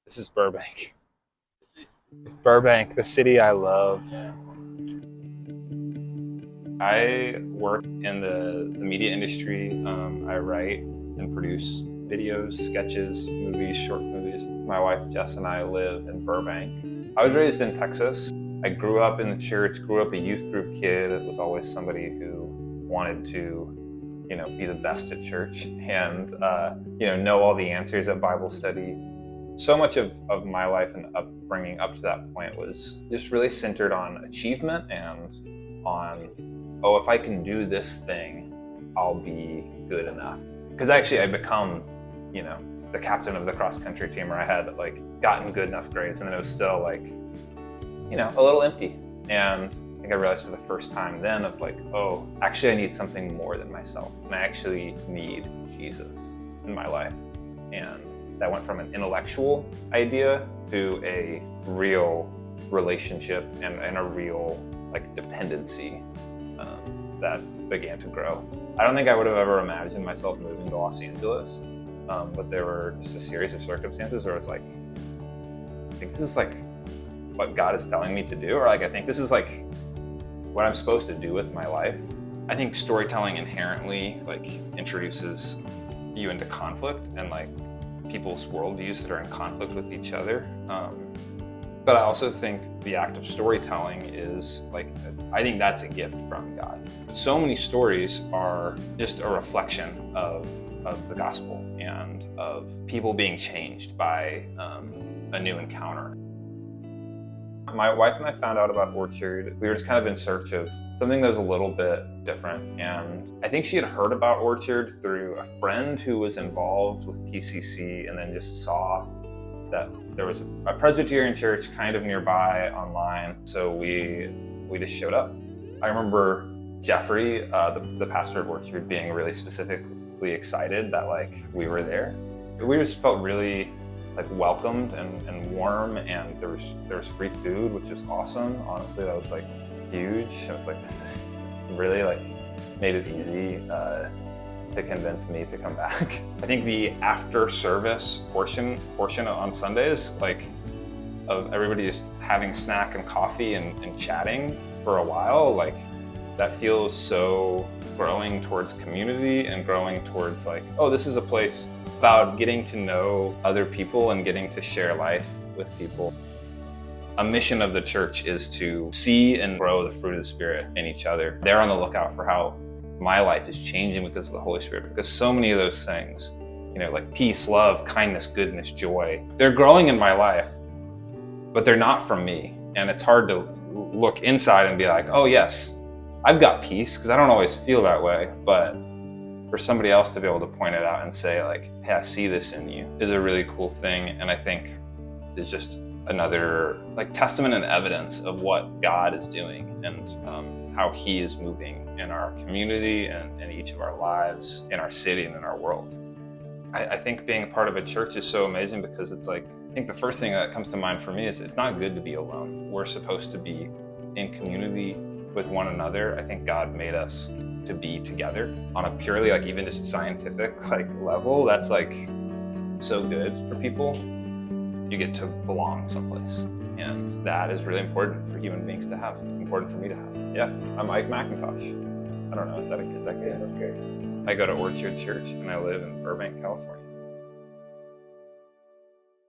This is Burbank. It's Burbank, the city I love. I work in the media industry. I write and produce videos, sketches, movies, short movies. My wife Jess and I live in Burbank. I was raised in Texas. I grew up in the church, grew up a youth group kid. It was always somebody who wanted to, be the best at church and, know all the answers at Bible study. So much of my life and upbringing up to that point was just really centered on achievement and on, if I can do this thing, I'll be good enough. Because actually I'd become, the captain of the cross-country team, where I had gotten good enough grades, and then it was still a little empty. And I think I realized for the first time then of actually I need something more than myself. And I actually need Jesus in my life. And that went from an intellectual idea to a real relationship and a real dependency that began to grow. I don't think I would have ever imagined myself moving to Los Angeles, but there were just a series of circumstances where I was I think this is what God is telling me to do, or I think this is what I'm supposed to do with my life. I think storytelling inherently introduces you into conflict and people's worldviews that are in conflict with each other. But I also think the act of storytelling is I think that's a gift from God. So many stories are just a reflection of the gospel and of people being changed by a new encounter. My wife and I found out about Orchard. We were just kind of in search of something that was a little bit different. And I think she had heard about Orchard through a friend who was involved with PCC, and then just saw that there was a Presbyterian church kind of nearby online. So we just showed up. I remember Jeffrey, the pastor of Orchard, being really specifically excited that we were there. We just felt really welcomed and warm, and there was free food, which was awesome. Honestly, that was huge. It was really made it easy to convince me to come back. I think the after service portion on Sundays, of everybody just having snack and coffee and chatting for a while, that feels so growing towards community and growing towards this is a place about getting to know other people and getting to share life with people. A mission of the church is to see and grow the fruit of the Spirit in each other. They're on the lookout for how my life is changing because of the Holy Spirit, because so many of those things, peace, love, kindness, goodness, joy, they're growing in my life, but they're not from me. And it's hard to look inside and be oh yes, I've got peace, because I don't always feel that way. But for somebody else to be able to point it out and say hey, I see this in you, is a really cool thing. And I think it's just another testament and evidence of what God is doing and how He is moving in our community and in each of our lives, in our city and in our world. I think being a part of a church is so amazing, because it's I think the first thing that comes to mind for me is it's not good to be alone. We're supposed to be in community with one another. I think God made us to be together on a purely even just scientific level. That's so good for people. You get to belong someplace, and that is really important for human beings to have. It's important for me to have. Yeah, I'm Mike McIntosh. I don't know, is that good? Yeah, that's great. I go to Orchard Church, and I live in Burbank, California.